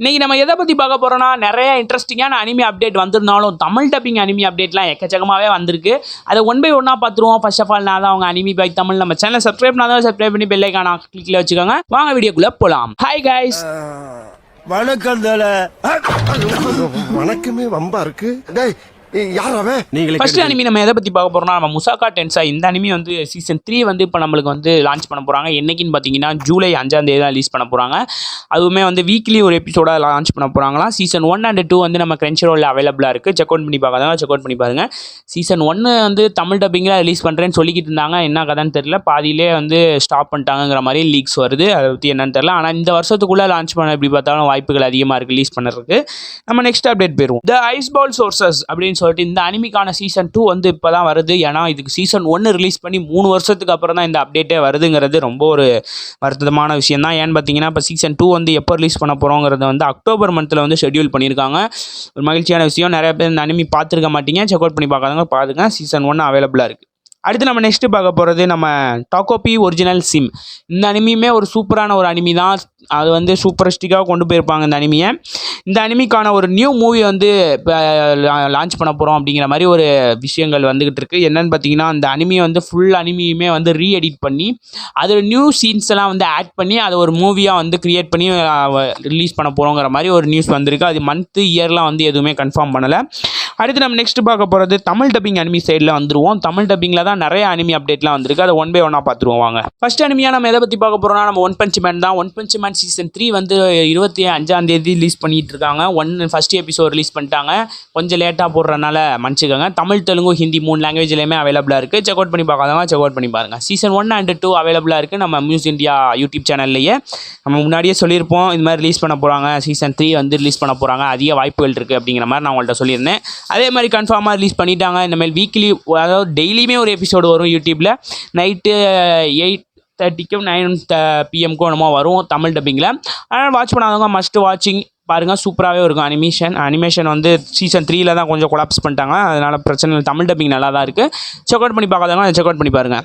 இன்னைக்கு நம்ம எதை பற்றி பார்க்க போகிறோம்னா நிறைய இன்ட்ரெஸ்டிங்கான அனிமி அப்டேட் வந்திருந்தாலும் தமிழ் டப்பிங் அனிமி அப்டேட்லாம் எக்கச்சக்கமாகவே வந்திருக்கு. அதை ஒன் பை ஒன்னாக பார்த்துருவோம். ஃபர்ஸ்ட் ஆஃப் ஆல் நான் தான் அவங்க அனிமி பை தமிழ் நம்ம சேனல் சப்ஸ்கிரைப் பண்ணி பெல் ஐகானை கிளிக்கில் வச்சுக்கோங்க. வாங்க வீடியோக்குள்ளே போகலாம். ஹாய் கைஸ், வணக்கம். வணக்கமே வம்பா இருக்கு. ஃபர்ஸ்ட் அனிமி நம்ம எதை பற்றி பார்க்க போகிறோம்னா நம்ம முசாகா டென்சாய். இந்த அனிமி வந்து சீசன் 3 வந்து இப்போ நம்மளுக்கு வந்து லான்ச் பண்ண போகிறாங்க. என்னைக்குன்னு பார்த்தீங்கன்னா ஜூலை 5ஆம் தேதி தான் ரிலீஸ் பண்ண போகிறாங்க. அதுவுமே வந்து வீக்லி ஒரு எபிசோடாக லான்ச் பண்ண போகிறாங்களா. சீசன் 1 and 2 வந்து நம்ம கிரன்ச்சிரோலில் அவைலபிளாக இருக்குது. செக் அவுட் பண்ணி பார்க்காதவங்க செக் அவுட் பண்ணி பாருங்கள். சீசன் 1 வந்து தமிழ் டப்பிங்கில் ரிலீஸ் பண்ணுறேன்னு சொல்லிக்கிட்டு இருந்தாங்க. என்ன கதைன்னு தெரியல, பாதியிலே வந்து ஸ்டாப் பண்ணிட்டாங்கிற மாதிரி லீக்ஸ் வருது. அதை பற்றி என்னன்னு தெரியல. ஆனால் இந்த வருஷத்துக்குள்ளே லான்ச் பண்ண எப்படி பார்த்தாலும் வாய்ப்புகள் அதிகமாக இருக்குது ரிலீஸ் பண்ணுறதுக்கு. நம்ம நெக்ஸ்ட் அப்டேட் போயிடுவோம். த ஐஸ் பால் சோர்சஸ் அப்படின்னு சொல்லிட்டு இந்த அனிமிக்கான சீசன் 2 வந்து இப்போ தான் வருது. ஏன்னா இதுக்கு சீசன் 1 ரிலீஸ் பண்ணி 3 வருஷத்துக்கு அப்புறம் தான் இந்த அப்டேட்டே வருதுங்கிறது ரொம்ப ஒரு வருத்தமான விஷயம் தான். ஏன்னு பார்த்தீங்கன்னா இப்போ சீசன் 2 வந்து எப்போ ரிலீஸ் பண்ண போகிறோங்கிறத வந்து அக்டோபர் மந்தில் வந்து ஷெட்யூல் பண்ணியிருக்காங்க. ஒரு மகிழ்ச்சியான விஷயம். நிறைய பேர் இந்த அனிமி பார்த்துருக்க மாட்டீங்க. செக் அவுட் பண்ணி பார்க்காதவங்க பாருங்க. சீசன் 1 அவைலபிளாக இருக்குது. அடுத்து நம்ம நெக்ஸ்ட்டு பார்க்க போகிறது நம்ம டாக்கோபி ஒரிஜினல் சிம். இந்த அனிமியுமே ஒரு சூப்பரான ஒரு அனிமி தான். அது வந்து சூப்பரிஸ்டிக்காக கொண்டு போயிருப்பாங்க இந்த அனிமியை. இந்த அனிமிக்கான ஒரு நியூ மூவி வந்து இப்போ லான்ச் பண்ண போகிறோம் அப்படிங்கிற மாதிரி ஒரு விஷயங்கள் வந்துக்கிட்டு இருக்குது. என்னென்னு பார்த்தீங்கன்னா அந்த அனிமியை வந்து ஃபுல் அனிமியுமே வந்து ரீஎடிட் பண்ணி அதில் நியூ சீன்ஸ் எல்லாம் வந்து ஆட் பண்ணி அதை ஒரு மூவியாக வந்து க்ரியேட் பண்ணி ரிலீஸ் பண்ண போகிறோங்கிற மாதிரி ஒரு நியூஸ் வந்திருக்கு. அது மந்த்து இயர்லாம் வந்து எதுவுமே கன்ஃபார்ம் பண்ணலை. அடுத்து நம்ம நெக்ஸ்ட் பார்க்க போகிறது தமிழ் டப்பிங் அனிமி சைடில் வந்துருவோம். தமிழ் டப்பிங்கில் தான் நிறைய அனிமி அப்டேட்லாம் வந்திருக்கு. அதை ஒன் பை ஒன்னாக பார்த்துருவோம் வாங்க. ஃபர்ஸ்ட் அனிமியாக நம்ம எதை பற்றி பார்க்க போகிறோம்னா நம்ம ஒன் பஞ்ச் மேன் தான். ஒன் பஞ்ச் மேன் சீசன் 3 வந்து 25ஆம் தேதி ரிலீஸ் பண்ணிட்டு இருக்காங்க. ஃபர்ஸ்ட் எபிசோட் ரிலீஸ் பண்ணிட்டாங்க. கொஞ்சம் லேட்டாக போடுறதுனால மன்னிச்சுக்கோங்க. தமிழ், தெலுங்கு, ஹிந்தி 3 லாங்குவேஜ்லையுமே அவைலபிளாக இருக்குது. செக் அவுட் பண்ணி பார்க்காதவங்க செக் அவுட் பண்ணி பாருங்கள். சீசன் 1 and 2 அவைலபிளாக இருக்குது நம்ம மியூஸ் இந்தியா யூடியூப் சேனல்லையே. நம்ம முன்னாடியே சொல்லியிருப்போம் இது மாதிரி ரிலீஸ் பண்ண போகிறாங்க. சீசன் 3 வந்து ரிலீஸ் பண்ண போகிறாங்க, அதிக வாய்ப்புகள் இருக்குது அப்படிங்கிற மாதிரி நான் உங்கள்கிட்ட சொல்லியிருந்தேன். அதே மாதிரி கன்ஃபார்மாக ரிலீஸ் பண்ணிட்டாங்க. இந்தமாதிரி வீக்லி, அதாவது டெய்லியுமே ஒரு எபிசோடு வரும் யூடியூப்பில். நைட்டு 8:30க்கும் 9 PM என்னமோ வரும் தமிழ் டப்பிங்கில். அதனால் வாட்ச் பண்ணாதவங்க மஸ்ட் வாட்சிங் பாருங்கள். சூப்பராகவே இருக்கும். அனிமேஷன் வந்து சீசன் 3 தான் கொஞ்சம் கொலாப்ஸ் பண்ணிட்டாங்க. அதனால் பிரச்சனை இல்லை. தமிழ் டப்பிங் நல்லா தான் இருக்குது. செக் அவுட் பண்ணி பார்க்காதவங்க அதை செக் அவுட் பண்ணி பாருங்கள்.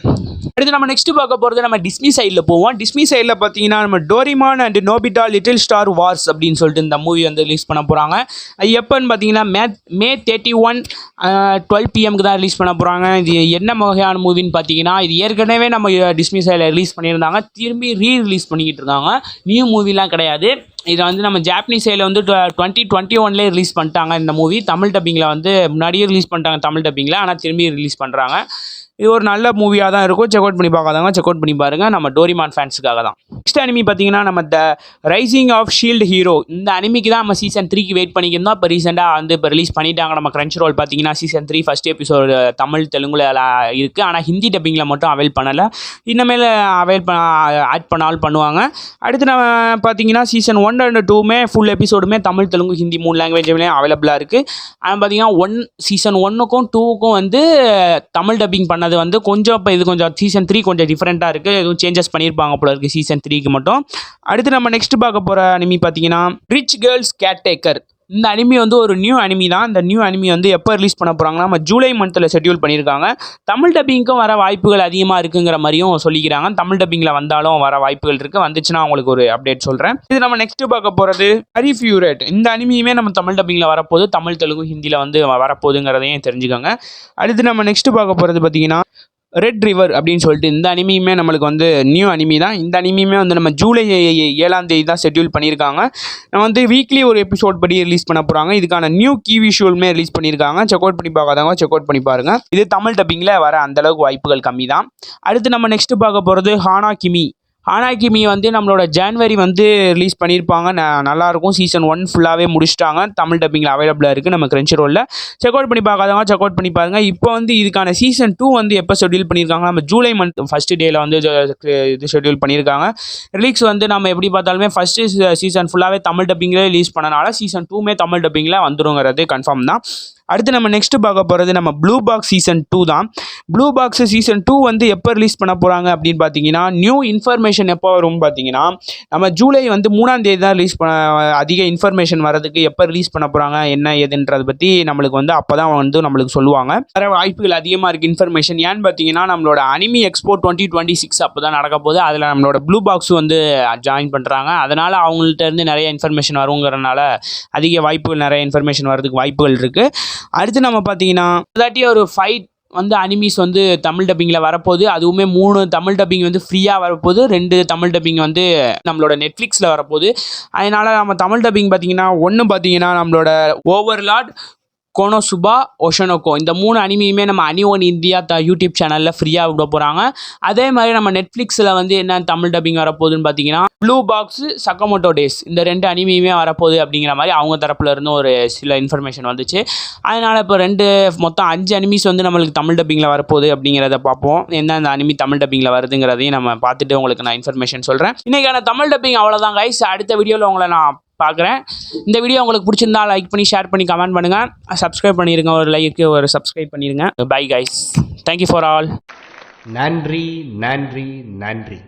அடுத்து நம்ம நெக்ஸ்ட் பார்க்க போகிறது நம்ம டிஸ்னி சைடில் போவோம். டிஸ்னி சைடில் பார்த்தீங்கன்னா நம்ம Doraemon and Nobita little star Wars அப்படின்னு சொல்லிட்டு இந்த மூவி வந்து ரிலீஸ் பண்ண போகிறாங்க. அது எப்போன்னு பார்த்தீங்கன்னா மே 31 12 PM தான் ரிலீஸ் பண்ண போகிறாங்க. இது என்ன வகையான மூவின்னு பார்த்தீங்கன்னா இது ஏற்கனவே நம்ம டிஸ்னி சைடில் ரிலீஸ் பண்ணியிருந்தாங்க. திரும்பி ரிலீஸ் பண்ணிக்கிட்டு இருக்காங்க. நியூ மூவிலாம் கிடையாது. இதை வந்து நம்ம ஜாப்பனீஸ் சைடில் வந்து 2021 ரிலீஸ் பண்ணிட்டாங்க இந்த மூவி. தமிழ் டப்பிங்கில் வந்து முன்னாடியே ரிலீஸ் பண்ணிட்டாங்க தமிழ் டப்பிங்கில். ஆனால் திரும்பி ரிலீஸ் பண்ணுறாங்க. இது ஒரு நல்ல மூவியாக தான் இருக்கும். செக் அவுட் பண்ணி பார்க்காதவங்க செக் அவுட் பண்ணி பாருங்கள். நம்ம டோரிமான் ஃபேன்ஸுக்காக தான். நெக்ஸ்ட் அனிமி பார்த்தீங்கன்னா நம்ம த ரைசிங் ஆஃப் ஷீல்டு ஹீரோ. இந்த அனிமிக்கு தான் நம்ம சீசன் 3க்கு வெயிட் பண்ணியிருந்தோம். இப்போ ரீசெண்டாக வந்து இப்போ ரிலீஸ் பண்ணிட்டாங்க. நம்ம கிரன்ச்சிரோல் பார்த்தீங்கன்னா சீசன் 3 ஃபஸ்ட் எபிசோடு தமிழ், தெலுங்குல இருக்குது. ஆனால் ஹிந்தி டப்பிங்கில் மட்டும் அவைல் பண்ணலை. இன்னமேல் ஆட் பண்ணாலும் பண்ணுவாங்க. அடுத்து நம்ம பார்த்தீங்கன்னா சீசன் 1 and 2 ஃபுல் எபிசோடுமே தமிழ், தெலுங்கு, ஹிந்தி 3 லாங்குவேஜ்லேயும் அவைலபிளாக இருக்குது. ஆனால் பார்த்தீங்கன்னா சீசன் 1க்கும் 2க்கும் வந்து தமிழ் டப்பிங் பண்ண அது வந்து கொஞ்சம் இப்போ இது கொஞ்சம் சீசன் 3 கொஞ்சம் டிஃப்ரெண்ட்டாக இருக்குது. எதுவும் சேஞ்சஸ் பண்ணியிருப்பாங்க போல இருக்குது சீசன் 3க்கு மட்டும். அடுத்து நம்ம நெக்ஸ்ட் பார்க்க போகிற அனிமி பார்த்தீங்கன்னா ரிச் கேர்ள்ஸ் கேர்டேக்கர். இந்த அனிமி வந்து ஒரு நியூ அனிமி தான். இந்த நியூ அனிமி வந்து எப்போ ரிலீஸ் பண்ண போகிறாங்கன்னா நம்ம ஜூலை மந்தில் ஷெட்யூல் பண்ணியிருக்காங்க. தமிழ் டப்பிங்க்கும் வர வாய்ப்புகள் அதிகமாக இருக்குங்கிற மாதிரியும் சொல்லிக்கிறாங்க. தமிழ் டப்பிங்கில் வந்தாலும் வர வாய்ப்புகள் இருக்குது. வந்துச்சுன்னா உங்களுக்கு ஒரு அப்டேட் சொல்கிறேன். இது நம்ம நெக்ஸ்ட் பார்க்க போகிறது ஹரிஃபியூரேட். இந்த அனிமியுமே நம்ம தமிழ் டப்பிங்கில் வரப்போகுது. தமிழ், தெலுங்கு, ஹிந்தியில் வந்து வரப்போகுதுங்கிறதையும் தெரிஞ்சுக்கோங்க. அடுத்து நம்ம நெக்ஸ்ட் பார்க்க போகிறது பார்த்தீங்கன்னா ரெட் ரிவர் அப்படின்னு சொல்லிட்டு இந்த அனிமியுமே நம்மளுக்கு வந்து நியூ அனிமி தான். இந்த அனிமியுமே வந்து நம்ம ஜூலை 7ஆம் தேதி தான் ஷெட்யூல் பண்ணியிருக்காங்க. நம்ம வந்து வீக்லி ஒரு எபிசோட் படி ரிலீஸ் பண்ண போகிறாங்க. இதுக்கான நியூ கீ விஷுவலுமே ரிலீஸ் பண்ணியிருக்காங்க. செக் அவுட் பண்ணி பார்க்காதவங்க செக் அவுட் பண்ணி பாருங்கள். இது தமிழ் டப்பிங்கில் வர அந்தளவுக்கு வாய்ப்புகள் கம்மி தான். அடுத்து நம்ம நெக்ஸ்ட் பார்க்க போகிறது ஹானாகிமி வந்து நம்மளோட ஜான்வரி வந்து ரிலீஸ் பண்ணியிருப்பாங்க. நல்லாயிருக்கும். சீசன் 1 ஃபுல்லாகவே முடிச்சிட்டாங்க. தமிழ் டப்பிங்கில் அவைலபிளாக இருக்குது நம்ம கிரன்ச்சிரோலில். செக் அவுட் பண்ணி பார்க்காதவங்க செக் அவுட் பண்ணி பாருங்கள். இப்போ வந்து இதுக்கான சீசன் 2 வந்து எப்போ ஷெட்யூல் பண்ணியிருக்காங்க நம்ம ஜூலை மந்த் ஃபஸ்ட் டேயில் வந்து இது ஷெட்யூல் பண்ணியிருக்காங்க. ரிலீக்ஸ் வந்து நம்ம எப்படி பார்த்தாலுமே ஃபஸ்ட்டு சீசன் ஃபுல்லாகவே தமிழ் டப்பிங்கில் ரிலீஸ் பண்ணனால சீசன் 2 தமிழ் டப்பிங்கில் வந்துருங்கிறது கன்ஃபார்ம் தான். அடுத்து நம்ம நெக்ஸ்ட் பார்க்க போகிறது நம்ம ப்ளூ பாக்ஸ் சீசன் 2 தான். ப்ளூ பாக்ஸ் சீசன் 2 வந்து எப்போ ரிலீஸ் பண்ண போகிறாங்க அப்படின்னு பார்த்தீங்கன்னா, நியூ இன்ஃபர்மேஷன் எப்போ வரும்னு பார்த்தீங்கன்னா, நம்ம ஜூலை வந்து 3ஆம் தேதி தான் ரிலீஸ் பண்ண அதிக இன்ஃபர்மேஷன் வரதுக்கு எப்போ ரிலீஸ் பண்ண போகிறாங்க என்ன ஏதுன்றதை பற்றி நம்மளுக்கு வந்து அப்போ தான் வந்து நம்மளுக்கு சொல்லுவாங்க. வேறு வாய்ப்புகள் அதிகமாக இருக்குது இன்ஃபர்மேஷன். ஏன்னு பார்த்தீங்கன்னா, நம்மளோட அனிமி எக்ஸ்போ 2026 அப்போ தான் நடக்க போகுது. அதில் நம்மளோட ப்ளூ பாக்ஸ் வந்து ஜாயின் பண்ணுறாங்க. அதனால் அவங்கள்ட்ட இருந்து நிறைய இன்ஃபர்மேஷன் வருங்கிறனால அதிக வாய்ப்புகள், நிறைய இன்ஃபர்மேஷன் வரதுக்கு வாய்ப்புகள் இருக்குது. அடுத்து நம்ம பார்த்தீங்கன்னா இதாட்டி ஒரு ஃபைட் வந்து அனிமீஸ் வந்து தமிழ் டப்பிங்கில் வரப்போகுது. அதுவுமே 3 தமிழ் டப்பிங் வந்து ஃப்ரீயாக வரப்போகுது. 2 தமிழ் டப்பிங் வந்து நம்மளோட நெட்ஃப்ளிக்ஸில் வரப்போகுது. அதனால் நம்ம தமிழ் டப்பிங் பார்த்தீங்கன்னா பார்த்தீங்கன்னா நம்மளோட ஓவர்லார்ட், கோனோசுபா, ஒஷனோகோ இந்த 3 அனிமையுமே நம்ம அனிஒன் இந்தியா யூடியூப் சேனலில் ஃப்ரீயாக விட போகிறாங்க. அதே மாதிரி நம்ம நெட்ஃப்ளிக்ஸில் வந்து என்ன தமிழ் டப்பிங் வரப்போகுதுன்னு பார்த்தீங்கன்னா ப்ளூ பாக்ஸு, சக்கமோட்டோ டேஸ் இந்த 2 அனிமையுமே வரப்போகுது அப்படிங்கிற மாதிரி அவங்க தரப்புல இருந்து ஒரு சில இன்ஃபர்மேஷன் வந்துச்சு. அதனால் இப்போ மொத்தம் 5 அனிமீஸ் வந்து நம்மளுக்கு தமிழ் டப்பிங்கில் வரப்போகுது அப்படிங்கிறத பார்ப்போம். எந்தெந்த அனிமி தமிழ் டப்பிங்கில் வருதுங்கிறதையும் நம்ம பார்த்துட்டு உங்களுக்கு நான் இன்ஃபர்மேஷன் சொல்கிறேன். இன்றைக்கான தமிழ் டப்பிங் அவ்வளோதான் கைஸ். அடுத்த வீடியோவில் உங்களை நான் பார்க்குறேன். இந்த வீடியோ உங்களுக்கு பிடிச்சிருந்தா லைக் பண்ணி, ஷேர் பண்ணி, கமெண்ட் பண்ணுங்கள். சப்ஸ்கிரைப் பண்ணிடுங்க. ஒரு லைக்கு, ஒரு சப்ஸ்கிரைப் பண்ணிடுங்க. Bye guys. Thank you for all. நன்றி நன்றி நன்றி.